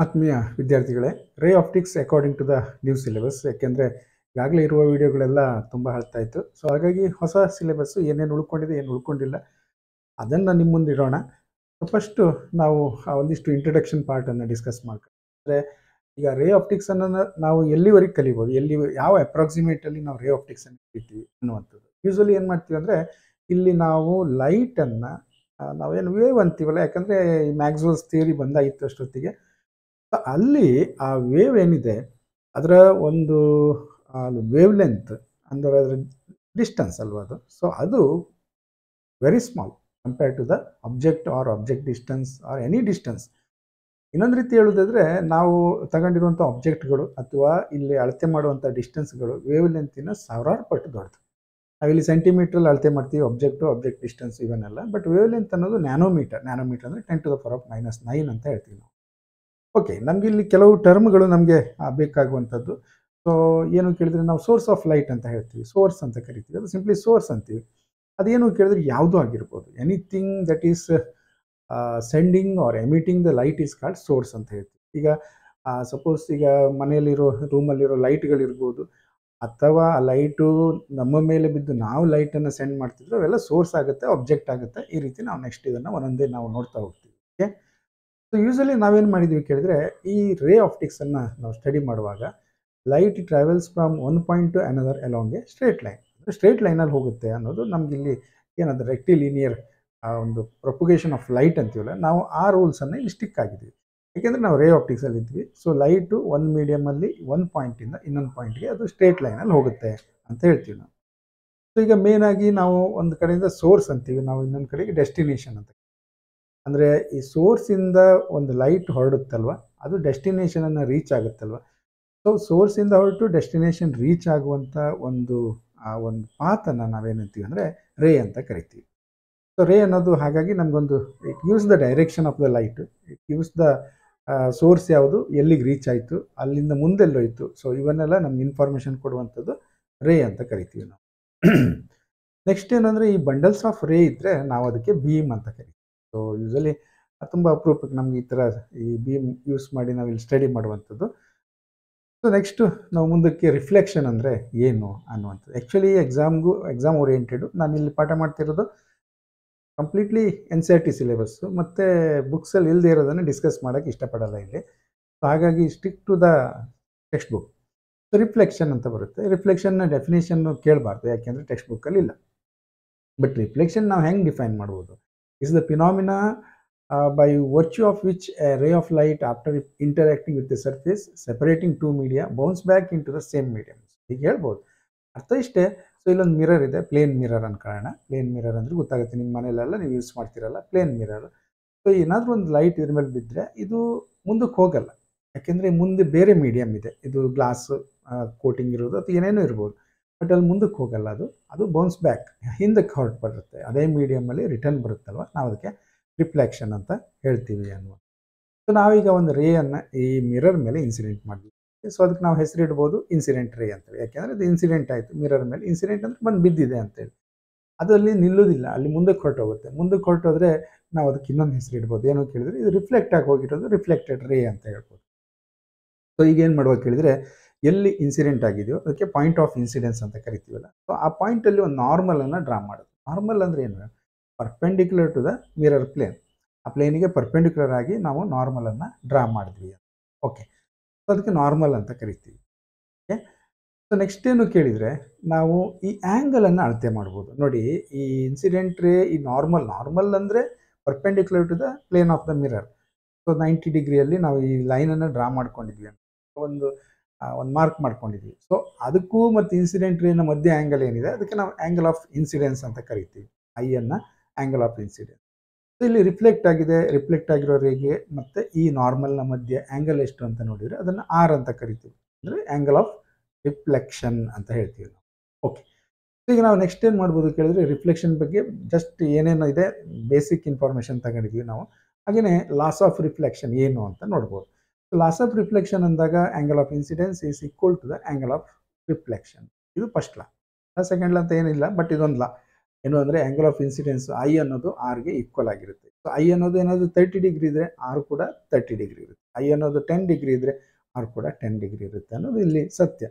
ಆತ್ಮೀಯ ವಿದ್ಯಾರ್ಥಿಗಳೇ, ray optics according to the new syllabus. ಯಾಕೆಂದರೆ ಈಗಾಗಲೇ ಇರುವ ವಿಡಿಯೋಗಳೆಲ್ಲ ತುಂಬ ಹಳತಾಯಿತು. ಸೊ ಹಾಗಾಗಿ ಹೊಸ ಸಿಲೆಬಸ್ಸು ಏನೇನು ಉಳ್ಕೊಂಡಿದೆ, ಏನು ಉಳ್ಕೊಂಡಿಲ್ಲ ಅದನ್ನು ನಿಮ್ಮ ಮುಂದೆ ಇಡೋಣ. ಸೊ ಫಸ್ಟು ನಾವು ಒಂದಿಷ್ಟು ಇಂಟ್ರಡಕ್ಷನ್ ಪಾರ್ಟನ್ನು ಡಿಸ್ಕಸ್ ಮಾಡ್ಕೊಂಡು, ಅಂದರೆ ಈಗ ರೇ ಆಪ್ಟಿಕ್ಸನ್ನು ನಾವು ಎಲ್ಲಿವರೆಗೆ ಕಲಿಬೋದು, ಯಾವ ಅಪ್ರಾಕ್ಸಿಮೇಟಲ್ಲಿ ನಾವು ರೇ ಆಪ್ಟಿಕ್ಸನ್ನು ಕಲಿತೀವಿ ಅನ್ನುವಂಥದ್ದು. ಯೂಶ್ವಲಿ ಏನು ಮಾಡ್ತೀವಿ ಅಂದರೆ, ಇಲ್ಲಿ ನಾವು ಲೈಟನ್ನು ನಾವೇನು ವೇವ್ ಅಂತೀವಲ್ಲ, ಯಾಕಂದರೆ ಈ ಮ್ಯಾಕ್ಸ್ವೆಲ್ಸ್ ಥಿಯರಿ ಬಂದಾಗಿತ್ತು ಅಷ್ಟೊತ್ತಿಗೆ. ಅಲ್ಲಿ ಆ ವೇವ್ ಏನಿದೆ ಅದರ ಒಂದು ವೇವ್ ಲೆಂತ್ ಅಂದರೆ ಅದರ ಡಿಸ್ಟನ್ಸ್ ಅಲ್ವಾ ಅದು. ಸೊ ಅದು very small compared to the object or object distance or any distance. ಇನ್ನೊಂದು ರೀತಿ ಹೇಳೋದಾದರೆ, ನಾವು ತಗೊಂಡಿರುವಂಥ ಆಬ್ಜೆಕ್ಟ್ಗಳು ಅಥವಾ ಇಲ್ಲಿ ಅಳತೆ ಮಾಡುವಂಥ ಡಿಸ್ಟೆನ್ಸ್ಗಳು ವೇವ್ ಲೆಂತಿನ ಸಾವಿರಾರು ಪಟ್ಟು ದೊಡ್ಡದು. ನಾವಿಲ್ಲಿ ಸೆಂಟಿಮೀಟ್ರಲ್ಲಿ ಅಳತೆ ಮಾಡ್ತೀವಿ ಆಬ್ಜೆಕ್ಟ್ ಡಿಸ್ಟೆನ್ಸ್ ಇವನ್ನೆಲ್ಲ. ಬಟ್ ವೇವ್ ಲೆಂತ್ ಅನ್ನೋದು ನ್ಯಾನೋಮೀಟರ್ ಅಂದರೆ 10⁻⁻⁹ ಅಂತ ಹೇಳ್ತೀವಿ ನಾವು. ಓಕೆ, ನಮಗೆ ಇಲ್ಲಿ ಕೆಲವು ಟರ್ಮ್ಗಳು ನಮಗೆ ಬೇಕಾಗುವಂಥದ್ದು. ಸೊ ಏನು ಕೇಳಿದರೆ, ನಾವು ಸೋರ್ಸ್ ಆಫ್ ಲೈಟ್ ಅಂತ ಹೇಳ್ತೀವಿ, ಸೋರ್ಸ್ ಅಂತ ಕರಿತೀವಿ. ಅದು ಸಿಂಪ್ಲಿ ಸೋರ್ಸ್ ಅಂತೀವಿ. ಅದೇನು ಕೇಳಿದ್ರೆ ಯಾವುದೂ ಆಗಿರ್ಬೋದು, anything that is sending or emitting the light is called source ಅಂತ ಹೇಳ್ತೀವಿ. ಈಗ ಸಪೋಸ್ ಈಗ ಮನೆಯಲ್ಲಿರೋ ರೂಮಲ್ಲಿರೋ ಲೈಟ್ಗಳಿರ್ಬೋದು, ಅಥವಾ ಆ ಲೈಟು ನಮ್ಮ ಮೇಲೆ ಬಿದ್ದು ನಾವು ಲೈಟನ್ನು ಸೆಂಡ್ ಮಾಡ್ತಿದ್ರು, ಅವೆಲ್ಲ ಸೋರ್ಸ್ ಆಗುತ್ತೆ, ಆಬ್ಜೆಕ್ಟ್ ಆಗುತ್ತೆ. ಈ ರೀತಿ ನಾವು ನೆಕ್ಸ್ಟ್ ಇದನ್ನು ಒಂದೊಂದೇ ನಾವು ನೋಡ್ತಾ ಹೋಗ್ತೀವಿ. ಓಕೆ, ಸೊ ಯೂಶಲಿ ನಾವೇನು ಮಾಡಿದ್ದೀವಿ ಕೇಳಿದರೆ, ಈ ರೇ ಆಪ್ಟಿಕ್ಸನ್ನು ನಾವು ಸ್ಟಡಿ ಮಾಡುವಾಗ light travels from one point to another along A straight line. Straight ಲೈನಲ್ಲಿ ಹೋಗುತ್ತೆ ಅನ್ನೋದು ನಮಗಿಲ್ಲಿ ಏನಂದರೆ ರೆಕ್ಟಿಲಿನಿಯರ್ ಒಂದು ಪ್ರೊಪಗೇಷನ್ ಆಫ್ ಲೈಟ್ ಅಂತೀವಲ್ಲ, ನಾವು ಆ ರೂಲ್ಸನ್ನು ಇಲ್ಲಿ ಸ್ಟಿಕ್ ಆಗಿದ್ದೀವಿ. ಯಾಕೆಂದರೆ ನಾವು ರೇ ಆಪ್ಟಿಕ್ಸಲ್ಲಿ ಇದ್ವಿ. ಸೊ ಲೈಟು ಒಂದು ಮೀಡಿಯಮಲ್ಲಿ ಒಂದು ಪಾಯಿಂಟಿಂದ ಇನ್ನೊಂದು ಪಾಯಿಂಟ್ಗೆ ಅದು ಸ್ಟ್ರೇಟ್ ಲೈನಲ್ಲಿ ಹೋಗುತ್ತೆ ಅಂತ ಹೇಳ್ತೀವಿ ನಾವು. ಸೊ ಈಗ ಮೇನಾಗಿ ನಾವು ಒಂದು ಕಡೆಯಿಂದ ಸೋರ್ಸ್ ಅಂತೀವಿ, ನಾವು ಇನ್ನೊಂದು ಕಡೆಗೆ ಡೆಸ್ಟಿನೇಷನ್ ಅಂತ. ಅಂದರೆ ಈ ಸೋರ್ಸಿಂದ ಒಂದು ಲೈಟ್ ಹೊರಡುತ್ತಲ್ವ, ಅದು ಡೆಸ್ಟಿನೇಷನನ್ನು ರೀಚ್ ಆಗುತ್ತಲ್ವ. ಸೊ ಸೋರ್ಸಿಂದ ಹೊರಟು ಡೆಸ್ಟಿನೇಷನ್ ರೀಚ್ ಆಗುವಂಥ ಒಂದು ಪಾತನ್ನು ನಾವೇನಂತೀವಿ ಅಂದರೆ ರೇ ಅಂತ ಕರಿತೀವಿ. ಸೊ ರೇ ಅನ್ನೋದು ಹಾಗಾಗಿ ನಮಗೊಂದು it gives the direction of the light, it gives the source ಯಾವುದು, ಎಲ್ಲಿಗೆ ರೀಚ್ ಆಯಿತು, ಅಲ್ಲಿಂದ ಮುಂದೆಲ್ಲೋಯ್ತು. ಸೊ ಇವನ್ನೆಲ್ಲ ನಮ್ಗೆ ಇನ್ಫಾರ್ಮೇಷನ್ ಕೊಡುವಂಥದ್ದು ರೇ ಅಂತ ಕರಿತೀವಿ ನಾವು. ನೆಕ್ಸ್ಟ್ ಏನಂದರೆ, ಈ ಬಂಡಲ್ಸ್ ಆಫ್ ರೇ ಇದ್ದರೆ ನಾವು ಅದಕ್ಕೆ ಬೀಮ್ ಅಂತ ಕರಿತೀವಿ. ಸೊ ಯೂಶಲಿ ತುಂಬ ಅಪರೂಪಕ್ಕೆ ನಮ್ಗೆ ಈ ಥರ ಈ ಬೀಮ್ ಯೂಸ್ ಮಾಡಿ ನಾವು ಇಲ್ಲಿ ಸ್ಟಡಿ ಮಾಡುವಂಥದ್ದು. ಸೊ ನೆಕ್ಸ್ಟು ನಾವು ಮುಂದಕ್ಕೆ ರಿಫ್ಲೆಕ್ಷನ್ ಅಂದರೆ ಏನು ಅನ್ನುವಂಥದ್ದು. ಆ್ಯಕ್ಚುಲಿ ಎಕ್ಸಾಮ್ ಓರಿಯೆಂಟೆಡು ನಾನು ಇಲ್ಲಿ ಪಾಠ ಮಾಡ್ತಿರೋದು ಕಂಪ್ಲೀಟ್ಲಿ NCERT ಸಿಲೆಬಸ್ಸು, ಮತ್ತು ಬುಕ್ಸಲ್ಲಿ ಇಲ್ಲದೆ ಇರೋದನ್ನು ಡಿಸ್ಕಸ್ ಮಾಡೋಕ್ಕೆ ಇಷ್ಟಪಡಲ್ಲ ಇಲ್ಲಿ. ಸೊ ಹಾಗಾಗಿ stick to the textbook. So reflection ಅಂತ ಬರುತ್ತೆ. ರಿಫ್ಲೆಕ್ಷನ್ನ ಡೆಫಿನೇಷನ್ನು ಕೇಳಬಾರ್ದು, ಯಾಕೆಂದರೆ ಟೆಕ್ಸ್ಟ್ ಬುಕ್ಕಲ್ಲಿ ಇಲ್ಲ. ಬಟ್ ರಿಫ್ಲೆಕ್ಷನ್ ನಾವು ಹೆಂಗೆ ಡಿಫೈನ್ ಮಾಡ್ಬೋದು? Is the phenomena by virtue of which a ray of light, after interacting with the surface separating two media, bounce back into the same medium. ಈಗ ಹೇಳ್ಬೋದು, ಅರ್ಥ ಇಷ್ಟೇ. ಸೊ ಇಲ್ಲೊಂದು ಮಿರರ್ ಇದೆ, ಪ್ಲೇನ್ ಮಿರರ್ ಅನ್ಕೊಳ್ಳೋಣ. ಪ್ಲೇನ್ ಮಿರರ್ ಅಂದರೆ ಗೊತ್ತಾಗುತ್ತೆ, ನಿಮ್ಮ ಮನೆಯಲ್ಲೆಲ್ಲ ನೀವು ಯೂಸ್ ಮಾಡ್ತಿರಲ್ಲ ಪ್ಲೇನ್ ಮಿರರ್. ಸೊ ಏನಾದರೂ ಒಂದು ಲೈಟ್ ಇದ್ರ ಮೇಲೆ ಬಿದ್ದರೆ ಇದು ಮುಂದಕ್ಕೆ ಹೋಗಲ್ಲ, ಯಾಕೆಂದರೆ ಮುಂದೆ ಬೇರೆ ಮೀಡಿಯಮ್ ಇದೆ, ಇದು ಗ್ಲಾಸ್ ಕೋಟಿಂಗ್ ಇರೋದು ಅಥವಾ ಏನೇನೋ ಇರ್ಬೋದು. ಬಟ್ ಅಲ್ಲಿ ಮುಂದಕ್ಕೆ ಹೋಗಲ್ಲ, ಅದು ಬೌನ್ಸ್ ಬ್ಯಾಕ್ ಹಿಂದಕ್ಕೆ ಹೊರಟು ಬರುತ್ತೆ, ಅದೇ ಮೀಡಿಯಮಲ್ಲಿ ರಿಟರ್ನ್ ಬರುತ್ತಲ್ವ, ನಾವು ಅದಕ್ಕೆ ರಿಫ್ಲೆಕ್ಷನ್ ಅಂತ ಹೇಳ್ತೀವಿ ಅನ್ನುವ. ಸೊ ನಾವೀಗ ಒಂದು ರೇಯನ್ನು ಈ ಮಿರರ್ ಮೇಲೆ ಇನ್ಸಿಡೆಂಟ್ ಮಾಡಿದ್ವಿ. ಸೊ ಅದಕ್ಕೆ ನಾವು ಹೆಸರಿಡ್ಬೋದು ಇನ್ಸಿಡೆಂಟ್ ರೇ ಅಂತೇಳಿ. ಯಾಕೆಂದರೆ ಅದು ಇನ್ಸಿಡೆಂಟ್ ಆಯಿತು ಮಿರರ್ ಮೇಲೆ. ಇನ್ಸಿಡೆಂಟ್ ಅಂದರೆ ಬಂದು ಬಿದ್ದಿದೆ ಅಂತೇಳಿ. ಅದರಲ್ಲಿ ನಿಲ್ಲೋದಿಲ್ಲ, ಅಲ್ಲಿ ಮುಂದಕ್ಕೆ ಹೊರಟೋಗುತ್ತೆ. ಮುಂದಕ್ಕೆ ಹೊರಟೋದ್ರೆ ನಾವು ಅದಕ್ಕೆ ಇನ್ನೊಂದು ಹೆಸರಿಡ್ಬೋದು. ಏನೋ ಕೇಳಿದರೆ, ಇದು ರಿಫ್ಲೆಕ್ಟ್ ಆಗಿ ಹೋಗಿರೋದು ರಿಫ್ಲೆಕ್ಟೆಡ್ ರೇ ಅಂತ ಹೇಳ್ಬೋದು. ಸೊ ಈಗ ಏನು ಮಾಡ್ಬೋದು ಕೇಳಿದರೆ, ಎಲ್ಲಿ ಇನ್ಸಿಡೆಂಟ್ ಆಗಿದೆಯೋ ಅದಕ್ಕೆ ಪಾಯಿಂಟ್ ಆಫ್ ಇನ್ಸಿಡೆನ್ಸ್ ಅಂತ ಕರಿತೀವಲ್ಲ. ಸೊ ಆ ಪಾಯಿಂಟಲ್ಲಿ ಒಂದು ನಾರ್ಮಲನ್ನು ಡ್ರಾ ಮಾಡೋದು. ನಾರ್ಮಲ್ ಅಂದರೆ ಏನು? Perpendicular to the mirror plane. ಆ ಪ್ಲೇನಿಗೆ ಪರ್ಪೆಂಡಿಕ್ಯುಲರ್ ಆಗಿ ನಾವು ನಾರ್ಮಲನ್ನು ಡ್ರಾ ಮಾಡಿದ್ವಿ. ಓಕೆ, ಸೊ ಅದಕ್ಕೆ ನಾರ್ಮಲ್ ಅಂತ ಕರಿತೀವಿ. ಓಕೆ, ಸೊ ನೆಕ್ಸ್ಟ್ ಏನು ಕೇಳಿದರೆ, ನಾವು ಈ ಆ್ಯಂಗಲನ್ನು ಅಳತೆ ಮಾಡ್ಬೋದು. ನೋಡಿ, ಈ ಇನ್ಸಿಡೆಂಟ್ ರೇ, ಈ ನಾರ್ಮಲ್ ಅಂದರೆ perpendicular to the plane of the mirror. So 90 ಡಿಗ್ರಿಯಲ್ಲಿ ನಾವು ಈ ಲೈನನ್ನು ಡ್ರಾ ಮಾಡ್ಕೊಂಡಿದ್ವಿ ಅಂತ ಒಂದು ಮಾರ್ಕ್ ಮಾಡ್ಕೊಂಡಿದ್ವಿ. ಸೊ ಅದಕ್ಕೂ ಮತ್ತು ಇನ್ಸಿಡೆಂಟ್ ರೇನ ಮಧ್ಯೆ ಆ್ಯಂಗಲ್ ಏನಿದೆ ಅದಕ್ಕೆ ನಾವು ಆ್ಯಂಗಲ್ ಆಫ್ ಇನ್ಸಿಡೆನ್ಸ್ ಅಂತ ಕರಿತೀವಿ. ಐಯನ್ನು ಆ್ಯಂಗಲ್ ಆಫ್ ಇನ್ಸಿಡೆನ್ಸ್. ಸೊ ಇಲ್ಲಿ ರಿಫ್ಲೆಕ್ಟ್ ಆಗಿರೋ ರೇಗೆ ಮತ್ತು ಈ ನಾರ್ಮಲ್ನ ಮಧ್ಯೆ ಆ್ಯಂಗಲ್ ಎಷ್ಟು ಅಂತ ನೋಡಿದರೆ ಅದನ್ನು R ಅಂತ ಕರಿತೀವಿ. ಅಂದರೆ ಆ್ಯಂಗಲ್ ಆಫ್ ರಿಫ್ಲೆಕ್ಷನ್ ಅಂತ ಹೇಳ್ತೀವಿ ನಾವು. ಓಕೆ, ಈಗ ನಾವು ನೆಕ್ಸ್ಟ್ ಏನು ಮಾಡ್ಬೋದು ಕೇಳಿದರೆ, ರಿಫ್ಲೆಕ್ಷನ್ ಬಗ್ಗೆ ಜಸ್ಟ್ ಏನೇನು ಇದೆ ಬೇಸಿಕ್ ಇನ್ಫಾರ್ಮೇಷನ್ ತಗೊಂಡಿದ್ವಿ ನಾವು. ಹಾಗೆಯೇ ಲಾಸ್ ಆಫ್ ರಿಫ್ಲೆಕ್ಷನ್ ಏನು ಅಂತ ನೋಡ್ಬೋದು. ಲಾಸ್ ಆಫ್ ರಿಫ್ಲೆಕ್ಷನ್ ಅಂದಾಗ angle of incidence is equal to the angle of reflection. ಇದು ಫಸ್ಟ್ ಲಾ. ಸೆಕೆಂಡ್ ಲಾ ಅಂತ ಏನಿಲ್ಲ, ಬಟ್ ಇದೊಂದು ಲಾ ಏನು ಅಂದರೆ ಆ್ಯಂಗಲ್ ಆಫ್ ಇನ್ಸಿಡೆನ್ಸ್ I ಅನ್ನೋದು Rಗೆ ಈಕ್ವಲ್ ಆಗಿರುತ್ತೆ. ಸೊ ಐ ಅನ್ನೋದು ಏನಾದರೂ 30 ಡಿಗ್ರಿ ಇದ್ದರೆ ಆರ್ ಕೂಡ 30 ಡಿಗ್ರಿ ಇರುತ್ತೆ. ಐ ಅನ್ನೋದು 10 ಡಿಗ್ರಿ ಇದ್ದರೆ ಆರ್ ಕೂಡ 10 ಡಿಗ್ರಿ ಇರುತ್ತೆ ಅನ್ನೋದು ಇಲ್ಲಿ ಸತ್ಯ.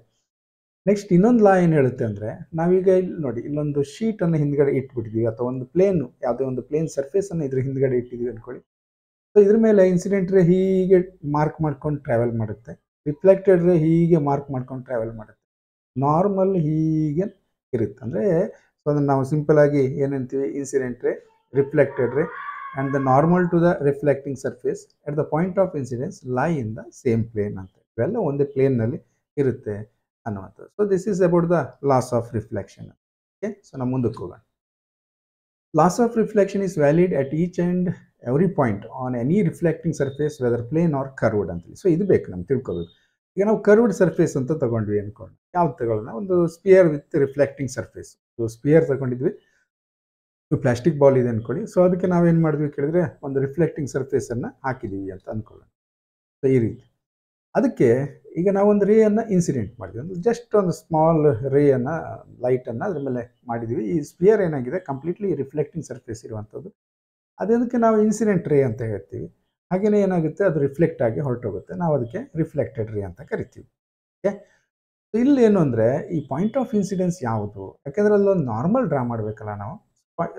ನೆಕ್ಸ್ಟ್ ಇನ್ನೊಂದು ಲಾ ಏನು ಹೇಳುತ್ತೆ ಅಂದರೆ, ನಾವೀಗ ಇಲ್ಲಿ ನೋಡಿ, ಇಲ್ಲೊಂದು ಶೀಟನ್ನು ಹಿಂದ್ಗಡೆ ಇಟ್ಬಿಟ್ಟಿದ್ದೀವಿ ಅಥವಾ ಒಂದು ಪ್ಲೇನು, ಯಾವುದೇ ಒಂದು ಪ್ಲೇನ್ ಸರ್ಫೇಸನ್ನು ಇದ್ರ ಹಿಂದ್ಗಡೆ ಇಟ್ಟಿದ್ದೀವಿ ಅಂದ್ಕೊಳ್ಳಿ. ಸೊ ಇದ್ರ ಮೇಲೆ ಇನ್ಸಿಡೆಂಟ್ ರೇ ಹೀಗೆ ಮಾರ್ಕ್ ಮಾಡ್ಕೊಂಡು ಟ್ರಾವೆಲ್ ಮಾಡುತ್ತೆ, ರಿಫ್ಲೆಕ್ಟೆಡ್ ರೇ ಹೀಗೆ ಮಾರ್ಕ್ ಮಾಡ್ಕೊಂಡು ಟ್ರಾವೆಲ್ ಮಾಡುತ್ತೆ, ನಾರ್ಮಲ್ ಹೀಗೆ ಇರುತ್ತೆ. ಅಂದರೆ ಸೊ ಅದನ್ನು ನಾವು ಸಿಂಪಲ್ ಆಗಿ ಏನಂತೀವಿ, incident ray, reflected ray and the normal to the reflecting surface at the point of incidence lie in the same plane ಅಂತ. ಇವೆಲ್ಲ ಒಂದೇ ಪ್ಲೇನ್ನಲ್ಲಿ ಇರುತ್ತೆ ಅನ್ನುವಂಥದ್ದು. So this is about the loss of reflection. Okay, so ನಾವು ಮುಂದಕ್ಕೆ ಹೋಗೋಣ. Loss of reflection is valid at each and every point on any reflecting surface, whether plane or curved ಅಂತೇಳಿ. So ಇದು ಬೇಕು ನಮ್ಗೆ ತಿಳ್ಕೊಬೇಕು. ಈಗ ನಾವು ಕರ್ವ್ಡ್ ಸರ್ಫೇಸ್ ಅಂತ ತಗೊಂಡ್ವಿ ಅನ್ಕೊಂಡು, ಯಾವ್ದು ತಗೊಳ್ಳೋಣ, ಒಂದು sphere with reflecting surface. So sphere ತಗೊಂಡಿದ್ವಿ, ಪ್ಲಾಸ್ಟಿಕ್ ಬಾಲ್ ಇದೆ ಅನ್ಕೊಳ್ಳಿ. ಸೊ ಅದಕ್ಕೆ ನಾವೇನು ಮಾಡಿದ್ವಿ ಕೇಳಿದ್ರೆ, ಒಂದು ರಿಫ್ಲೆಕ್ಟಿಂಗ್ ಸರ್ಫೇಸನ್ನು ಹಾಕಿದ್ದೀವಿ ಅಂತ ಅಂದ್ಕೊಳ್ಳೋಣ. ಸೊ ಈ ರೀತಿ ಅದಕ್ಕೆ ಈಗ ನಾವೊಂದು ರೇಯನ್ನು ಇನ್ಸಿಡೆಂಟ್ ಮಾಡಿದ್ವಿ, ಒಂದು ಜಸ್ಟ್ ಒಂದು ಸ್ಮಾಲ್ ರೇಯನ್ನು, ಲೈಟನ್ನು ಅದ್ರ ಮೇಲೆ ಮಾಡಿದ್ವಿ. ಈ ಸ್ಪಿಯರ್ ಏನಾಗಿದೆ ಕಂಪ್ಲೀಟ್ಲಿ ರಿಫ್ಲೆಕ್ಟಿಂಗ್ ಸರ್ಫೇಸ್ ಇರುವಂಥದ್ದು, ಅದಕ್ಕೆ ನಾವು ಇನ್ಸಿಡೆಂಟ್ ರೇ ಅಂತ ಹೇಳ್ತೀವಿ. ಹಾಗೆಯೇ ಏನಾಗುತ್ತೆ, ಅದು ರಿಫ್ಲೆಕ್ಟ್ ಆಗಿ ಹೊರಟೋಗುತ್ತೆ, ನಾವು ಅದಕ್ಕೆ ರಿಫ್ಲೆಕ್ಟೆಡ್ ರೇ ಅಂತ ಕರಿತೀವಿ. ಓಕೆ, ಇಲ್ಲೇನು ಅಂದರೆ ಈ ಪಾಯಿಂಟ್ ಆಫ್ ಇನ್ಸಿಡೆನ್ಸ್ ಯಾವುದು, ಯಾಕೆಂದರೆ ಅಲ್ಲೊಂದು ನಾರ್ಮಲ್ ಡ್ರಾ ಮಾಡಬೇಕಲ್ಲ ನಾವು.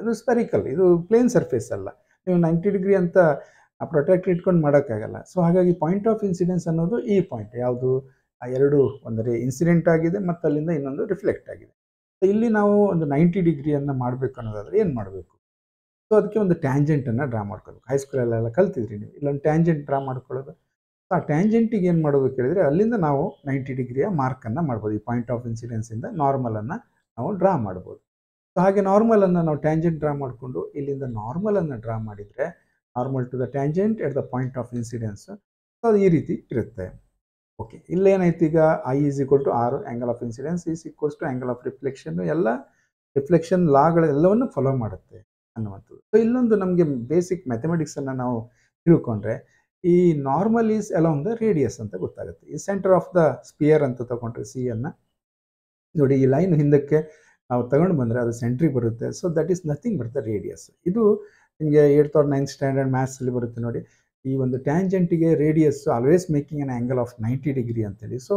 ಇದು ಸ್ಪೆರಿಕಲ್, ಇದು ಪ್ಲೇನ್ ಸರ್ಫೇಸ್ ಅಲ್ಲ, ನೀವು 90 ಡಿಗ್ರಿ ಅಂತ ಪ್ರೊಟೆಕ್ಟ್ ಇಟ್ಕೊಂಡು ಮಾಡೋಕ್ಕಾಗಲ್ಲ. ಸೊ ಹಾಗಾಗಿ ಪಾಯಿಂಟ್ ಆಫ್ ಇನ್ಸಿಡೆನ್ಸ್ ಅನ್ನೋದು ಈ ಪಾಯಿಂಟ್ ಯಾವುದು, ಆ ಎರಡು ಅಂದರೆ ಇನ್ಸಿಡೆಂಟ್ ಆಗಿದೆ ಮತ್ತು ಅಲ್ಲಿಂದ ಇನ್ನೊಂದು ರಿಫ್ಲೆಕ್ಟ್ ಆಗಿದೆ. ಸೊ ಇಲ್ಲಿ ನಾವು ಒಂದು 90 ಡಿಗ್ರಿಯನ್ನು ಮಾಡಬೇಕು ಅನ್ನೋದಾದರೆ ಏನು ಮಾಡಬೇಕು, ಸೊ ಅದಕ್ಕೆ ಒಂದು ಟ್ಯಾಂಜೆಂಟನ್ನು ಡ್ರಾ ಮಾಡ್ಕೋಬೇಕು. ಹೈಸ್ಕೂಲಲ್ಲೆಲ್ಲ ಕಲ್ತಿದ್ರಿ ನೀವು, ಇಲ್ಲೊಂದು ಟ್ಯಾಂಜೆಂಟ್ ಡ್ರಾ ಮಾಡ್ಕೊಳ್ಳೋದು. ಸೊ ಆ ಟ್ಯಾಂಜೆಂಟಿಗೆ ಏನು ಮಾಡೋದು ಕೇಳಿದರೆ, ಅಲ್ಲಿಂದ ನಾವು 90 ಡಿಗ್ರಿಯ ಮಾರ್ಕನ್ನು ಮಾಡ್ಬೋದು. ಈ ಪಾಯಿಂಟ್ ಆಫ್ ಇನ್ಸಿಡೆನ್ಸಿಂದ ನಾರ್ಮಲನ್ನು ನಾವು ಡ್ರಾ ಮಾಡ್ಬೋದು. ಸೊ ಹಾಗೆ ನಾರ್ಮಲನ್ನು ನಾವು ಟ್ಯಾಂಜೆಂಟ್ ಡ್ರಾ ಮಾಡಿಕೊಂಡು ಇಲ್ಲಿಂದ ನಾರ್ಮಲನ್ನು ಡ್ರಾ ಮಾಡಿದರೆ, normal to the tangent at the point of incidence. So ಅದು ಈ ರೀತಿ ಇರುತ್ತೆ. ಓಕೆ, ಇಲ್ಲೇನಾಯ್ತು, ಈಗ I is equal to R, angle of incidence is equals to angle of reflection, ಎಲ್ಲ ರಿಫ್ಲೆಕ್ಷನ್ ಲಾಗಳೆಲ್ಲವನ್ನು ಫಾಲೋ ಮಾಡುತ್ತೆ ಅನ್ನುವಂಥದ್ದು. ಸೊ ಇಲ್ಲೊಂದು ನಮಗೆ ಬೇಸಿಕ್ ಮ್ಯಾಥಮೆಟಿಕ್ಸನ್ನು ನಾವು ತಿಳ್ಕೊಂಡ್ರೆ, ಈ normal is along the radius ಅಂತ ಗೊತ್ತಾಗುತ್ತೆ. ಈ ಸೆಂಟರ್ ಆಫ್ ದ ಸ್ಪಿಯರ್ ಅಂತ ತಗೊಂಡ್ರೆ ಸಿ ಅನ್ನು ನೋಡಿ, ಈ ಲೈನ್ ಹಿಂದಕ್ಕೆ ನಾವು ತಗೊಂಡು ಬಂದರೆ ಅದು ಸೆಂಟ್ರಿಗೆ ಬರುತ್ತೆ. So that is nothing but the radius. ಇದು ನಿಮಗೆ 8th or 9th ಸ್ಟ್ಯಾಂಡರ್ಡ್ ಮ್ಯಾಥ್ಸಲ್ಲಿ ಬರುತ್ತೆ ನೋಡಿ, ಈ ಒಂದು ಟ್ಯಾಂಜೆಂಟಿಗೆ radius always making an angle of 90 degree ಅಂತೇಳಿ. ಸೊ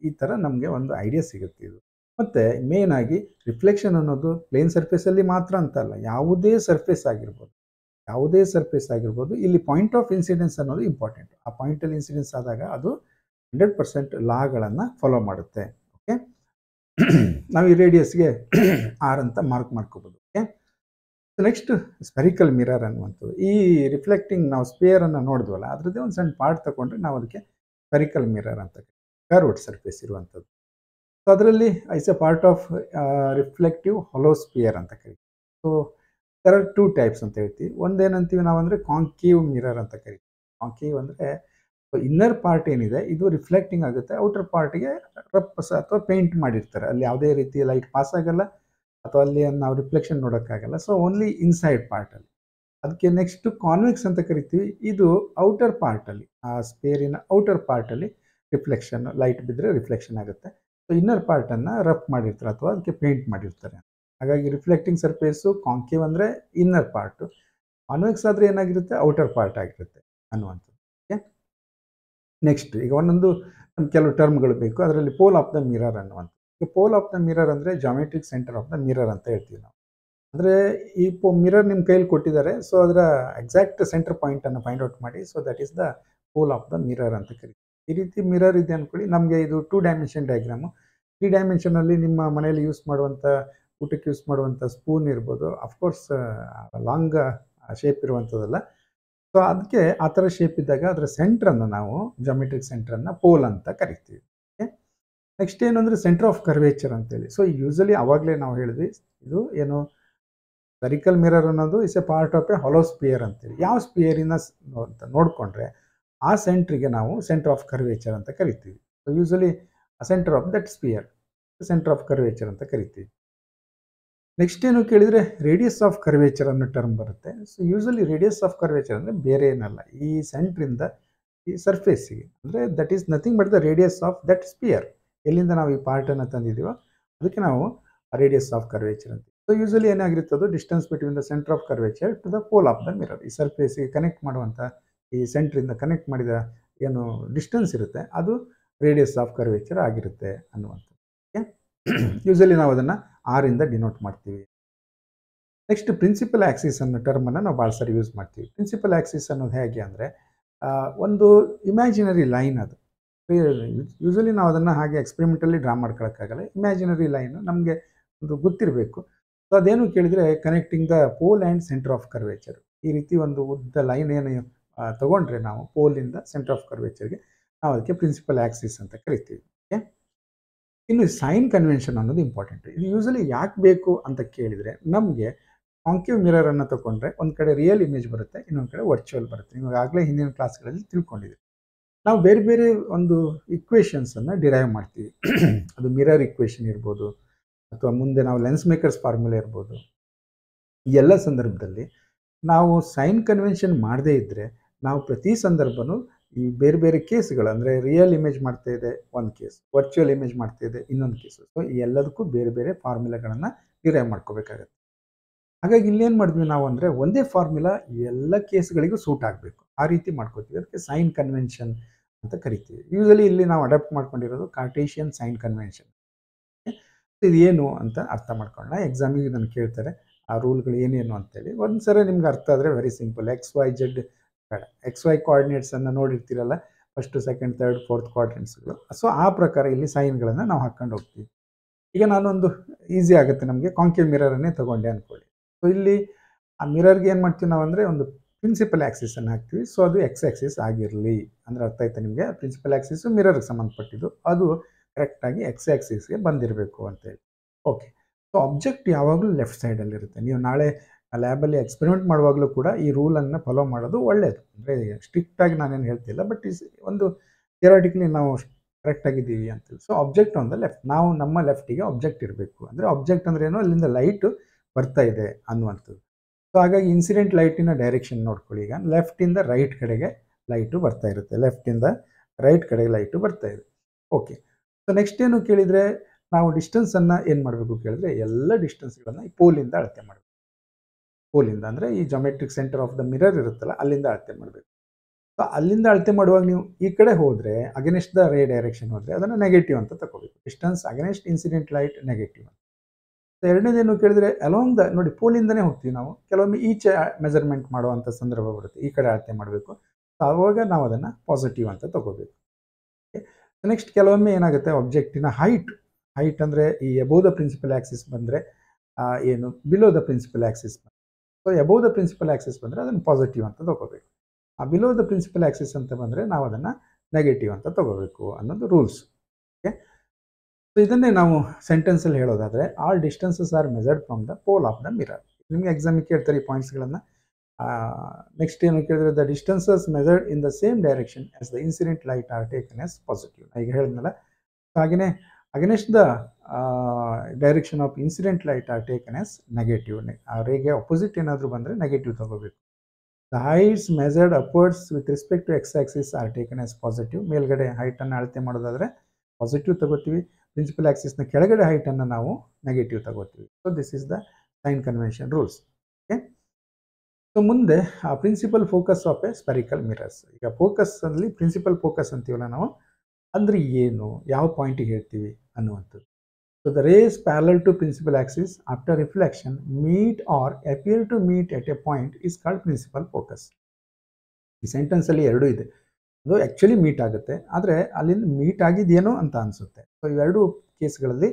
ಈ ಥರ ನಮಗೆ ಒಂದು ಐಡಿಯಾ ಸಿಗುತ್ತೆ ಇದು. ಮತ್ತು ಮೇನ್ ಆಗಿ ರಿಫ್ಲೆಕ್ಷನ್ ಅನ್ನೋದು ಪ್ಲೇನ್ ಸರ್ಫೇಸಲ್ಲಿ ಮಾತ್ರ ಅಂತಲ್ಲ, ಯಾವುದೇ ಸರ್ಫೇಸ್ ಆಗಿರ್ಬೋದು, ಇಲ್ಲಿ ಪಾಯಿಂಟ್ ಆಫ್ ಇನ್ಸಿಡೆನ್ಸ್ ಅನ್ನೋದು ಇಂಪಾರ್ಟೆಂಟ್. ಆ ಪಾಯಿಂಟಲ್ಲಿ ಇನ್ಸಿಡೆನ್ಸ್ ಆದಾಗ ಅದು 100% ಲಾಗಳನ್ನು ಫಾಲೋ ಮಾಡುತ್ತೆ. ಓಕೆ, ನಾವು ಈ ರೇಡಿಯಸ್ಗೆ ಆರ್ ಅಂತ ಮಾರ್ಕ್ ಮಾಡ್ಕೋಬೋದು. ಓಕೆ, ನೆಕ್ಸ್ಟ್ ಸ್ಪೆರಿಕಲ್ ಮಿರರ್ ಅನ್ನುವಂಥದ್ದು. ಈ ರಿಫ್ಲೆಕ್ಟಿಂಗ್ ನಾವು ಸ್ಪಿಯರನ್ನು ನೋಡಿದ್ವಲ್ಲ, ಅದರದ್ದೇ ಒಂದು ಸಣ್ಣ ಪಾರ್ಟ್ ತಗೊಂಡ್ರೆ ನಾವು ಅದಕ್ಕೆ ಸ್ಪೆರಿಕಲ್ ಮಿರರ್ ಅಂತ, ಕರ್ವ್ಡ್ ಸರ್ಫೇಸ್ ಇರುವಂಥದ್ದು. ಸೊ ಅದರಲ್ಲಿ is a part of reflective hollow sphere ಅಂತ ಕರಿತೀವಿ. ಸೊ ದರ್ ಆರ್ 2 ಟೈಪ್ಸ್ ಅಂತ ಹೇಳ್ತೀವಿ. ಒಂದೇನಂತೀವಿ ನಾವು ಅಂದರೆ ಕಾಂಕೇವ್ ಮಿರರ್ ಅಂತ ಕರಿತೀವಿ. ಕಾಂಕೇವ್ ಅಂದರೆ ಇನ್ನರ್ ಪಾರ್ಟ್ ಏನಿದೆ ಇದು ರಿಫ್ಲೆಕ್ಟಿಂಗ್ ಆಗುತ್ತೆ, ಔಟರ್ ಪಾರ್ಟಿಗೆ ರಪ್ಪಸ ಅಥವಾ ಪೇಂಟ್ ಮಾಡಿರ್ತಾರೆ, ಅಲ್ಲಿ ಯಾವುದೇ ರೀತಿ ಲೈಟ್ ಪಾಸ್ ಆಗಲ್ಲ ಅಥವಾ ಅಲ್ಲಿ ನಾವು ರಿಫ್ಲೆಕ್ಷನ್ ನೋಡೋಕ್ಕಾಗಲ್ಲ. ಸೊ ಓನ್ಲಿ ಇನ್ಸೈಡ್ ಪಾರ್ಟಲ್ಲಿ. ಅದಕ್ಕೆ ನೆಕ್ಸ್ಟ್ ಕಾನ್ವೆಕ್ಸ್ ಅಂತ ಕರಿತೀವಿ. ಇದು ಔಟರ್ ಪಾರ್ಟಲ್ಲಿ, ಆ ಸ್ಪೇರಿನ ಔಟರ್ ಪಾರ್ಟಲ್ಲಿ ರಿಫ್ಲೆಕ್ಷನ್, ಲೈಟ್ ಬಿದ್ದರೆ ರಿಫ್ಲೆಕ್ಷನ್ ಆಗುತ್ತೆ. ಸೊ ಇನ್ನರ್ ಪಾರ್ಟನ್ನು ರಫ್ ಮಾಡಿರ್ತಾರೆ ಅಥವಾ ಅದಕ್ಕೆ ಪೇಂಟ್ ಮಾಡಿರ್ತಾರೆ. ಹಾಗಾಗಿ ರಿಫ್ಲೆಕ್ಟಿಂಗ್ ಸರ್ಫೇಸು ಕಾಂಕೇವ್ ಅಂದರೆ ಇನ್ನರ್ ಪಾರ್ಟು, ಕಾನ್ವೆಕ್ಸ್ ಆದರೆ ಏನಾಗಿರುತ್ತೆ, ಔಟರ್ ಪಾರ್ಟ್ ಆಗಿರುತ್ತೆ ಅನ್ನುವಂಥದ್ದು. ಓಕೆ, ನೆಕ್ಸ್ಟ್ ಈಗ ಒಂದೊಂದು ನಮ್ಗೆ ಕೆಲವು ಟರ್ಮ್ಗಳು ಬೇಕು. ಅದರಲ್ಲಿ ಪೋಲ್ ಆಫ್ ದ ಮಿರರ್ ಅನ್ನುವಂಥದ್ದು. ಈಗ ಪೋಲ್ ಆಫ್ ದ ಮಿರರ್ ಅಂದರೆ geometric centre of the mirror ಅಂತ ಹೇಳ್ತೀವಿ ನಾವು. ಅಂದರೆ ಈ ಮಿರರ್ ನಿಮ್ಮ ಕೈಯಲ್ಲಿ ಕೊಟ್ಟಿದ್ದಾರೆ, ಸೊ ಅದರ ಎಕ್ಸಾಕ್ಟ್ ಸೆಂಟರ್ ಪಾಯಿಂಟನ್ನು ಫೈಂಡ್ ಔಟ್ ಮಾಡಿ. So that is the pole of the mirror ಅಂತ ಕರಿತೀವಿ. ಈ ರೀತಿ ಮಿರರ್ ಇದೆ ಅಂದ್ಕೊಳ್ಳಿ, ನಮಗೆ ಇದು 2 ಡೈಮೆನ್ಷನ್ ಡಯಾಗ್ರಾಮು. 3 ಡೈಮೆನ್ಷನಲ್ಲಿ ನಿಮ್ಮ ಮನೆಯಲ್ಲಿ ಯೂಸ್ ಮಾಡುವಂಥ, ಊಟಕ್ಕೆ ಯೂಸ್ ಮಾಡುವಂಥ ಸ್ಪೂನ್ ಇರ್ಬೋದು, ಅಫ್ಕೋರ್ಸ್ ಲಾಂಗ್ ಶೇಪ್ ಇರುವಂಥದ್ದಲ್ಲ. ಸೊ ಅದಕ್ಕೆ ಆ ಥರ ಶೇಪ್ ಇದ್ದಾಗ ಅದರ ಸೆಂಟ್ರನ್ನು ನಾವು ಜಾಮೆಟ್ರಿಕ್ ಸೆಂಟ್ರನ್ನು ಪೋಲ್ ಅಂತ ಕರಿತೀವಿ. ಓಕೆ, ನೆಕ್ಸ್ಟ್ ಏನು ಅಂದರೆ ಸೆಂಟರ್ ಆಫ್ ಕರ್ವೇಚರ್ ಅಂತೇಳಿ. ಸೊ ಯೂಸಲಿ ಆವಾಗಲೇ ನಾವು ಹೇಳಿದ್ವಿ, ಇದು ಏನು ಸ್ಪೆರಿಕಲ್ ಮಿರರ್ ಅನ್ನೋದು is a part of a hollow sphere ಅಂತೇಳಿ. ಯಾವ ಸ್ಪಿಯರಿನ ಅಂತ ನೋಡಿಕೊಂಡ್ರೆ ಆ ಸೆಂಟ್ರಿಗೆ ನಾವು ಸೆಂಟರ್ ಆಫ್ ಕರ್ವೇಚರ್ ಅಂತ ಕರಿತೀವಿ. So usually centre of that sphere centre of curvature ಅಂತ ಕರಿತೀವಿ. ನೆಕ್ಸ್ಟ್ ಏನು ಕೇಳಿದರೆ ರೇಡಿಯಸ್ ಆಫ್ ಕರ್ವೇಚರ್ ಅನ್ನೋ ಟರ್ಮ್ ಬರುತ್ತೆ. So usually radius of curvature ಅಂದರೆ ಬೇರೆ ಏನಲ್ಲ, ಈ ಸೆಂಟ್ರಿಂದ ಈ ಸರ್ಫೇಸಿಗೆ, ಅಂದರೆ that is nothing but the radius of that sphere. ಎಲ್ಲಿಂದ ನಾವು ಈ ಪಾರ್ಟನ್ನು ತಂದಿದ್ದೀವೋ ಅದಕ್ಕೆ ನಾವು ರೇಡಿಯಸ್ ಆಫ್ ಕರ್ವೇಚರ್ ಅಂತ. ಸೊ ಯೂಶಲಿ ಏನಾಗಿರುತ್ತೆ ಅದು distance between the centre of curvature to the pole of the mirror. ಈ ಸರ್ಫೇಸಿಗೆ ಕನೆಕ್ಟ್ ಮಾಡುವಂಥ ಈ ಸೆಂಟ್ರಿಂದ ಕನೆಕ್ಟ್ ಮಾಡಿದ ಏನು ಡಿಸ್ಟೆನ್ಸ್ ಇರುತ್ತೆ ಅದು ರೇಡಿಯಸ್ ಆಫ್ ಕರ್ವೇಚರ್ ಆಗಿರುತ್ತೆ ಅನ್ನುವಂಥದ್ದು. ಓಕೆ, ಯೂಶಲಿ ನಾವು ಅದನ್ನು ಆರಿಂದ ಡಿನೋಟ್ ಮಾಡ್ತೀವಿ. ನೆಕ್ಸ್ಟ್ ಪ್ರಿನ್ಸಿಪಲ್ ಆಕ್ಸಿಸ್ ಅನ್ನೋ ಟರ್ಮನ್ನು ನಾವು ಭಾಳ ಸಾರಿ ಯೂಸ್ ಮಾಡ್ತೀವಿ. ಪ್ರಿನ್ಸಿಪಲ್ ಆಕ್ಸಿಸ್ ಅನ್ನೋದು ಹೇಗೆ ಅಂದರೆ ಒಂದು ಇಮ್ಯಾಜಿನರಿ ಲೈನ್ ಅದು. ಯೂಶಲಿ ನಾವು ಅದನ್ನು ಹಾಗೆ ಎಕ್ಸ್ಪೆರಿಮೆಂಟಲ್ಲಿ ಡ್ರಾ ಮಾಡ್ಕೊಳಕ್ಕಾಗಲ್ಲ. ಇಮ್ಯಾಜಿನರಿ ಲೈನು ನಮಗೆ ಒಂದು ಗೊತ್ತಿರಬೇಕು. ಸೊ ಅದೇನು ಕೇಳಿದರೆ connecting the pole and centre of curvature. ಈ ರೀತಿ ಒಂದು ಉದ್ದ ಲೈನ್ ಏನು ತೊಗೊಂಡ್ರೆ ನಾವು ಪೋಲಿಂದ ಸೆಂಟರ್ ಆಫ್ ಕರ್ವೇಚರ್ಗೆ ನಾವು ಅದಕ್ಕೆ ಪ್ರಿನ್ಸಿಪಲ್ ಆಕ್ಸಿಸ್ ಅಂತ ಕರಿತೀವಿ. ಓಕೆ, ಇನ್ನು ಸೈನ್ ಕನ್ವೆನ್ಷನ್ ಅನ್ನೋದು ಇಂಪಾರ್ಟೆಂಟ್. ಇದು ಯೂಶಲಿ ಯಾಕೆ ಬೇಕು ಅಂತ ಕೇಳಿದರೆ ನಮಗೆ ಕಾಂಕೇವ್ ಮಿರರನ್ನು ತೊಗೊಂಡ್ರೆ ಒಂದು ಕಡೆ ರಿಯಲ್ ಇಮೇಜ್ ಬರುತ್ತೆ, ಇನ್ನೊಂದು ಕಡೆ ವರ್ಚುವಲ್ ಬರುತ್ತೆ. ನೀವು ಆಗಲೇ ಹಿಂದಿನ ಕ್ಲಾಸ್ಗಳಲ್ಲಿ ತಿಳ್ಕೊಂಡಿದ್ದೀವಿ. ನಾವು ಬೇರೆ ಬೇರೆ ಒಂದು ಇಕ್ವೇಷನ್ಸನ್ನು ಡಿರೈವ್ ಮಾಡ್ತೀವಿ. ಅದು ಮಿರರ್ ಇಕ್ವೇಷನ್ ಇರ್ಬೋದು ಅಥವಾ ಮುಂದೆ ನಾವು ಲೆನ್ಸ್ ಮೇಕರ್ಸ್ ಫಾರ್ಮುಲಾ ಇರ್ಬೋದು. ಈ ಎಲ್ಲ ಸಂದರ್ಭದಲ್ಲಿ ನಾವು ಸೈನ್ ಕನ್ವೆನ್ಷನ್ ಮಾಡದೇ ಇದ್ದರೆ ನಾವು ಪ್ರತಿ ಸಂದರ್ಭನೂ ಈ ಬೇರೆ ಬೇರೆ ಕೇಸ್ಗಳು, ಅಂದರೆ ರಿಯಲ್ ಇಮೇಜ್ ಮಾಡ್ತಾ ಇದೆ ಒಂದು ಕೇಸ್, ವರ್ಚುವಲ್ ಇಮೇಜ್ ಮಾಡ್ತಾ ಇದೆ ಇನ್ನೊಂದು ಕೇಸು. ಸೊ ಈ ಎಲ್ಲದಕ್ಕೂ ಬೇರೆ ಬೇರೆ ಫಾರ್ಮುಲಾಗಳನ್ನು ಡಿರೈವ್ ಮಾಡ್ಕೋಬೇಕಾಗತ್ತೆ. ಹಾಗಾಗಿ ಇಲ್ಲೇನು ಮಾಡಿದ್ವಿ ನಾವು ಅಂದರೆ ಒಂದೇ ಫಾರ್ಮುಲಾ ಎಲ್ಲ ಕೇಸ್ಗಳಿಗೂ ಸೂಟ್ ಆಗಬೇಕು, ಆ ರೀತಿ ಮಾಡ್ಕೋತೀವಿ. ಅದಕ್ಕೆ ಸೈನ್ ಕನ್ವೆನ್ಷನ್ ಅಂತ ಕರಿತೀವಿ. ಯೂಶಲಿ ಇಲ್ಲಿ ನಾವು ಅಡಾಪ್ಟ್ ಮಾಡ್ಕೊಂಡಿರೋದು ಕಾರ್ಟೇಷಿಯನ್ ಸೈನ್ ಕನ್ವೆನ್ಷನ್. ಇದು ಏನು ಅಂತ ಅರ್ಥ ಮಾಡ್ಕೊಳ್ಳೋಣ. ಎಕ್ಸಾಮಿಗೆ ನಾನು ಕೇಳ್ತಾರೆ ಆ ರೂಲ್ಗಳು ಏನೇನು ಅಂತೇಳಿ. ಒಂದು ಸರಿ ನಿಮ್ಗೆ ಅರ್ಥ ಆದರೆ very simple. X Y Z ಬೇಡ, ಎಕ್ಸ್ ವೈ ಕೋಆರ್ಡಿನೇಟ್ಸನ್ನು ನೋಡಿರ್ತೀರಲ್ಲ, ಫಸ್ಟು ಸೆಕೆಂಡ್ ಥರ್ಡ್ ಫೋರ್ತ್ ಕ್ವಾಡ್ರೆಂಟ್ಸ್ಗಳು. ಸೊ ಆ ಪ್ರಕಾರ ಇಲ್ಲಿ ಸೈನ್ಗಳನ್ನು ನಾವು ಹಾಕ್ಕೊಂಡು ಹೋಗ್ತೀವಿ. ಈಗ ನಾನೊಂದು ಈಸಿ ಆಗುತ್ತೆ ನಮಗೆ, ಕಾಂಕೇವ್ ಮಿರರನ್ನೇ ತೊಗೊಂಡೆ ಅಂದ್ಕೊಳ್ಳಿ. ಸೊ ಇಲ್ಲಿ ಆ ಮಿರರ್ಗೆ ಏನು ಮಾಡ್ತೀವಿ ನಾವು ಅಂದರೆ ಒಂದು ಪ್ರಿನ್ಸಿಪಲ್ ಆ್ಯಕ್ಸಿಸನ್ನು ಹಾಕ್ತೀವಿ. ಸೊ ಅದು ಎಕ್ಸ್ ಆ್ಯಕ್ಸಿಸ್ ಆಗಿರಲಿ ಅಂದರೆ ಅರ್ಥ ಆಯ್ತಾ ನಿಮಗೆ? ಪ್ರಿನ್ಸಿಪಲ್ ಆ್ಯಕ್ಸಿಸು ಮಿರರ್ಗೆ ಸಂಬಂಧಪಟ್ಟಿದ್ದು, ಅದು ಕರೆಕ್ಟಾಗಿ ಎಕ್ಸ್ ಆ್ಯಕ್ಸಿಸ್ಗೆ ಬಂದಿರಬೇಕು ಅಂತೇಳಿ. ಓಕೆ, ಸೊ ಆಬ್ಜೆಕ್ಟ್ ಯಾವಾಗಲೂ ಲೆಫ್ಟ್ ಸೈಡಲ್ಲಿರುತ್ತೆ. ನೀವು ನಾಳೆ ಲ್ಯಾಬಲ್ಲಿ ಎಕ್ಸ್ಪೆರಿಮೆಂಟ್ ಮಾಡುವಾಗಲೂ ಕೂಡ ಈ ರೂಲನ್ನು ಫಾಲೋ ಮಾಡೋದು ಒಳ್ಳೆಯದು. ಅಂದರೆ ಸ್ಟ್ರಿಕ್ಟಾಗಿ ನಾನೇನು ಹೇಳ್ತಿಲ್ಲ, ಬಟ್ ಒಂದು ಥಿಯರಾಟಿಕಲಿ ನಾವು ಕರೆಕ್ಟಾಗಿದ್ದೀವಿ ಅಂತೇಳಿ. So object on the left, ನಾವು ನಮ್ಮ ಲೆಫ್ಟಿಗೆ ಆಬ್ಜೆಕ್ಟ್ ಇರಬೇಕು. ಅಂದರೆ ಆಬ್ಜೆಕ್ಟ್ ಅಂದರೆ ಏನೋ ಅಲ್ಲಿಂದ ಲೈಟು ಬರ್ತಾ ಇದೆ ಅನ್ನುವಂಥದ್ದು. ಸೊ ಹಾಗಾಗಿ ಇನ್ಸಿಡೆಂಟ್ ಲೈಟಿನ ಡೈರೆಕ್ಷನ್ ನೋಡ್ಕೊಳ್ಳಿ. ಈಗ ಲೆಫ್ಟಿಂದ ರೈಟ್ ಕಡೆಗೆ ಲೈಟು ಬರ್ತಾ ಇರುತ್ತೆ, ಲೆಫ್ಟಿಂದ ರೈಟ್ ಕಡೆಗೆ ಲೈಟು ಬರ್ತಾ ಇದೆ. ಓಕೆ, ಸೊ ನೆಕ್ಸ್ಟ್ ಏನು ಕೇಳಿದರೆ ನಾವು ಡಿಸ್ಟೆನ್ಸನ್ನು ಏನು ಮಾಡಬೇಕು ಕೇಳಿದ್ರೆ ಎಲ್ಲ ಡಿಸ್ಟೆನ್ಸ್ಗಳನ್ನು ಈ ಪೋಲಿಂದ ಅಳತೆ ಮಾಡಬೇಕು. ಪೋಲಿಂದ ಅಂದರೆ ಈ geometric centre of the mirror ಇರುತ್ತಲ್ಲ ಅಲ್ಲಿಂದ ಅಳತೆ ಮಾಡಬೇಕು. ಸೊ ಅಲ್ಲಿಂದ ಅಳತೆ ಮಾಡುವಾಗ ನೀವು ಈ ಕಡೆ ಹೋದರೆ ಅಗೇನೆಸ್ಟ್ ದ ರೇ ಡೈರೆಕ್ಷನ್ ಹೋದರೆ ಅದನ್ನು ನೆಗೆಟಿವ್ ಅಂತ ತಗೋಬೇಕು. Distance against incident light negative ಅಂತ. ಸೊ ಎರಡನೇದೇನು ಕೇಳಿದರೆ ಅಲಾಂಗ್ ದ, ನೋಡಿ ಪೋಲಿಂದನೇ ಹೋಗ್ತೀವಿ ನಾವು. ಕೆಲವೊಮ್ಮೆ ಈಚೆ ಮೆಜರ್ಮೆಂಟ್ ಮಾಡುವಂಥ ಸಂದರ್ಭ ಬರುತ್ತೆ, ಈ ಕಡೆ ಅಳತೆ ಮಾಡಬೇಕು. ಸೊ ಆವಾಗ ನಾವು ಅದನ್ನು ಪಾಸಿಟಿವ್ ಅಂತ ತಗೋಬೇಕು. ನೆಕ್ಸ್ಟ್ ಕೆಲವೊಮ್ಮೆ ಏನಾಗುತ್ತೆ, ಆಬ್ಜೆಕ್ಟಿನ ಹೈಟ್ ಅಂದರೆ ಈ ಎಬೋವ್ ದ ಪ್ರಿನ್ಸಿಪಲ್ ಆ್ಯಕ್ಸಿಸ್ ಬಂದರೆ ಏನು, ಬಿಲೋ ದ ಪ್ರಿನ್ಸಿಪಲ್ ಆ್ಯಕ್ಸಿಸ್ ಬಂದರೆ. So above the principal axis ಬಂದರೆ ಅದನ್ನು ಪಾಸಿಟಿವ್ ಅಂತ ತೊಗೋಬೇಕು. ಆ ಬಿಲೋ ದ ಪ್ರಿನ್ಸಿಪಲ್ ಆ್ಯಕ್ಸಿಸ್ ಅಂತ ಬಂದರೆ ನಾವು ಅದನ್ನು ನೆಗೆಟಿವ್ ಅಂತ ತೊಗೋಬೇಕು ಅನ್ನೋದು ರೂಲ್ಸ್. ಓಕೆ, ಸೊ ಇದನ್ನೇ ನಾವು ಸೆಂಟೆನ್ಸಲ್ಲಿ ಹೇಳೋದಾದರೆ all distances are measured from the pole of the mirror. ನಿಮಗೆ ಎಕ್ಸಾಮಿಗೆ ಕೇಳ್ತಾರೆ ಈ ಪಾಯಿಂಟ್ಸ್ಗಳನ್ನು. ನೆಕ್ಸ್ಟ್ ಏನು ಕೇಳಿದ್ರೆ the distances measured in the same direction as the incident light are taken as positive. ಈಗ ಹೇಳಿದ್ನಲ್ಲ, ಹಾಗೆಯೇ against the direction of incident light are taken as negative. ಆ ರೇಗೆ ಅಪೋಸಿಟ್ ಏನಾದರೂ ಬಂದರೆ ನೆಗೆಟಿವ್ ತಗೋಬೇಕು. The heights measured upwards with respect to X axis are taken as positive. ಮೇಲ್ಗಡೆ ಹೈಟನ್ನು ಅಳತೆ ಮಾಡೋದಾದರೆ ಪಾಸಿಟಿವ್ ತಗೋತೀವಿ, ಪ್ರಿನ್ಸಿಪಲ್ ಆಕ್ಸಿಸ್ನ ಕೆಳಗಡೆ ಹೈಟನ್ನು ನಾವು ನೆಗೆಟಿವ್ ತಗೋತೀವಿ. So this is the sign convention rules. Okay, so ಮುಂದೆ ಆ principal focus of a spherical mirrors. ಈಗ ಫೋಕಸ್ಸಲ್ಲಿ ಪ್ರಿನ್ಸಿಪಲ್ ಫೋಕಸ್ ಅಂತೀವಲ್ಲ ನಾವು, ಅಂದರೆ ಏನು, ಯಾವ ಪಾಯಿಂಟಿಗೆ ಹೇಳ್ತೀವಿ ಅನ್ನುವಂಥದ್ದು. So the rays parallel to principal axis after reflection meet or appear to meet at a point is called principal focus. ಈ ಸೆಂಟೆನ್ಸಲ್ಲಿ ಎರಡೂ ಇದೆ. ಅದು ಆ್ಯಕ್ಚುಲಿ ಮೀಟ್ ಆಗುತ್ತೆ, ಆದರೆ ಅಲ್ಲಿಂದ ಮೀಟ್ ಆಗಿದೆಯೇನೋ ಅಂತ ಅನಿಸುತ್ತೆ. ಸೊ ಇವೆರಡು ಕೇಸ್ಗಳಲ್ಲಿ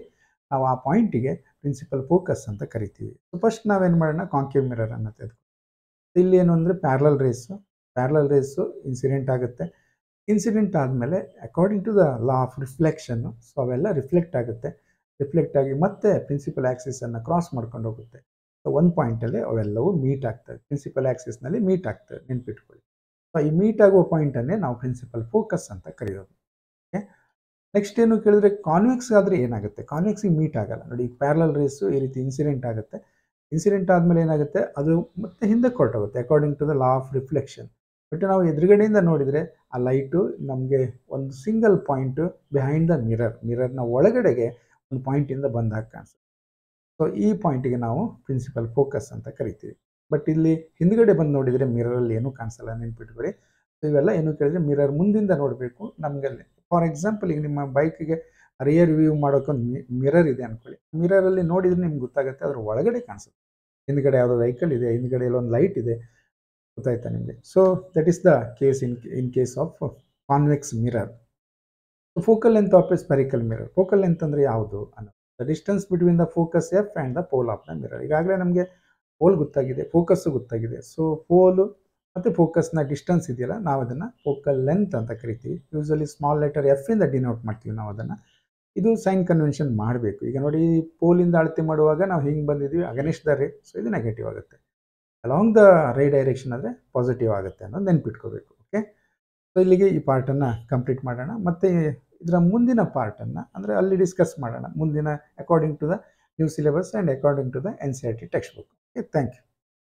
ನಾವು ಆ ಪಾಯಿಂಟಿಗೆ ಪ್ರಿನ್ಸಿಪಲ್ ಫೋಕಸ್ ಅಂತ ಕರಿತೀವಿ. ಸೊ ಫಸ್ಟ್ ನಾವೇನು ಮಾಡೋಣ, ಕಾಂಕೇವ್ ಮಿರರನ್ನು ತೆಗೆದುಕೊಂಡು ಇಲ್ಲಿ ಏನು ಅಂದರೆ ಪ್ಯಾರಲಲ್ ರೇಸು ಇನ್ಸಿಡೆಂಟ್ ಆಗುತ್ತೆ. ಇನ್ಸಿಡೆಂಟ್ ಆದಮೇಲೆ according to the law of ರಿಫ್ಲೆಕ್ಷನ್ನು, ಸೊ ಅವೆಲ್ಲ ರಿಫ್ಲೆಕ್ಟ್ ಆಗುತ್ತೆ. ರಿಫ್ಲೆಕ್ಟ್ ಆಗಿ ಮತ್ತೆ ಪ್ರಿನ್ಸಿಪಲ್ ಆ್ಯಕ್ಸಿಸನ್ನು ಕ್ರಾಸ್ ಮಾಡ್ಕೊಂಡು ಹೋಗುತ್ತೆ. ಸೊ ಒಂದು ಪಾಯಿಂಟಲ್ಲಿ ಅವೆಲ್ಲವೂ ಮೀಟ್ ಆಗ್ತವೆ, ಪ್ರಿನ್ಸಿಪಲ್ ಆ್ಯಕ್ಸಿಸ್ನಲ್ಲಿ ಮೀಟ್ ಆಗ್ತವೆ, ನೆನ್ಪಿಟ್ಕೊಳ್ಳಿ. ಸೊ ಈ ಮೀಟ್ ಆಗುವ ಪಾಯಿಂಟನ್ನೇ ನಾವು ಪ್ರಿನ್ಸಿಪಲ್ ಫೋಕಸ್ ಅಂತ ಕರೆಯೋದು. ಓಕೆ, ನೆಕ್ಸ್ಟ್ ಏನು ಕೇಳಿದ್ರೆ ಕಾನ್ವೆಕ್ಸ್ ಆದರೆ ಏನಾಗುತ್ತೆ, ಕಾನ್ವೆಕ್ಸಿಗೆ ಮೀಟ್ ಆಗಲ್ಲ. ನೋಡಿ, ಪ್ಯಾರಲಲ್ ರೇಸು ಈ ರೀತಿ ಇನ್ಸಿಡೆಂಟ್ ಆಗುತ್ತೆ. ಇನ್ಸಿಡೆಂಟ್ ಆದಮೇಲೆ ಏನಾಗುತ್ತೆ, ಅದು ಮತ್ತೆ ಹಿಂದಕ್ಕೆ ಹೊರಟೋಗುತ್ತೆ according to the law of reflection. But ನಾವು ಎದುರುಗಡೆಯಿಂದ ನೋಡಿದರೆ ಆ ಲೈಟು ನಮಗೆ ಒಂದು ಸಿಂಗಲ್ ಪಾಯಿಂಟು ಬಿಹೈಂಡ್ ದ ಮಿರರ್ನ ಒಳಗಡೆಗೆ ಒಂದು ಪಾಯಿಂಟಿಂದ ಬಂದಾಗ ಕಾಣಿಸುತ್ತೆ. ಸೊ ಈ ಪಾಯಿಂಟಿಗೆ ನಾವು ಪ್ರಿನ್ಸಿಪಲ್ ಫೋಕಸ್ ಅಂತ ಕರಿತೀವಿ. ಬಟ್ ಇಲ್ಲಿ ಹಿಂದ್ಗಡೆ ಬಂದು ನೋಡಿದರೆ ಮಿರರಲ್ಲಿ ಏನೂ ಕಾಣಿಸಲ್ಲ, ನೆನ್ಪಿಟ್ಕೊಳ್ಳಿ. ಸೊ ಇವೆಲ್ಲ ಏನು ಕೇಳಿದ್ರೆ ಮಿರರ್ ಮುಂದಿಂದ ನೋಡಬೇಕು ನಮಗಲ್ಲಿ. ಫಾರ್ ಎಕ್ಸಾಂಪಲ್ ಈಗ ನಿಮ್ಮ ಬೈಕಿಗೆ ರಿಯರ್ ವ್ಯೂ ಮಾಡೋಕ್ಕೊಂದು ಮಿರರ್ ಇದೆ ಅಂದ್ಕೊಳ್ಳಿ. ಮಿರರಲ್ಲಿ ನೋಡಿದ್ರೆ ನಿಮ್ಗೆ ಗೊತ್ತಾಗುತ್ತೆ ಅದ್ರ ಒಳಗಡೆ ಕಾಣಿಸುತ್ತೆ. ಹಿಂದ್ಗಡೆ ಯಾವುದೋ ವೆಹಿಕಲ್ ಇದೆ, ಹಿಂದ್ಗಡೆ ಇಲ್ಲೊಂದು ಲೈಟ್ ಇದೆ, ಗೊತ್ತಾಯ್ತಾ ನಿಮಗೆ? So that is the case in case of convex mirror. Focal length of a spherical mirror. Focal length ಅಂದರೆ ಯಾವುದು ಅನ್ನೋದು the distance between the focus F and the pole of the mirror. ಈಗಾಗಲೇ ನಮಗೆ pole ಗೊತ್ತಾಗಿದೆ, focus ಗೊತ್ತಾಗಿದೆ. So ಪೋಲು ಮತ್ತು ಫೋಕಸ್ನ distance ಇದೆಯಲ್ಲ, ನಾವು ಅದನ್ನು ಫೋಕಲ್ ಲೆಂತ್ ಅಂತ ಕರಿತೀವಿ. ಯೂಸಲಿ ಸ್ಮಾಲ್ ಲೆಟರ್ ಎಫ್ ಇಂದ ಡಿನೋಟ್ ಮಾಡ್ತೀವಿ ನಾವು ಅದನ್ನು. ಇದು ಸೈನ್ ಕನ್ವೆನ್ಷನ್ ಮಾಡಬೇಕು. ಈಗ ನೋಡಿ, ಪೋಲಿಂದ ಅಳತೆ ಮಾಡುವಾಗ ನಾವು ಹಿಂಗೆ ಬಂದಿದ್ದೀವಿ ಅಗನಿಸ್ಟ್ ದ ರೇ, ಸೊ ಇದು ನೆಗೆಟಿವ್ ಆಗುತ್ತೆ. ಅಲಾಂಗ್ ದ ರೇ ಡೈರೆಕ್ಷನ್ ಆದರೆ ಪಾಸಿಟಿವ್ ಆಗುತ್ತೆ ಅನ್ನೋದು ನೆನ್ಪಿಟ್ಕೋಬೇಕು. ಓಕೆ, ಸೊ ಇಲ್ಲಿಗೆ ಈ ಪಾರ್ಟನ್ನು ಕಂಪ್ಲೀಟ್ ಮಾಡೋಣ. ಮತ್ತು ಇದರ ಮುಂದಿನ ಪಾರ್ಟನ್ನು ಅಂದರೆ ಅಲ್ಲಿ ಡಿಸ್ಕಸ್ ಮಾಡೋಣ ಮುಂದಿನ according to the new syllabus and according to the NCERT textbook. Okay, thank you.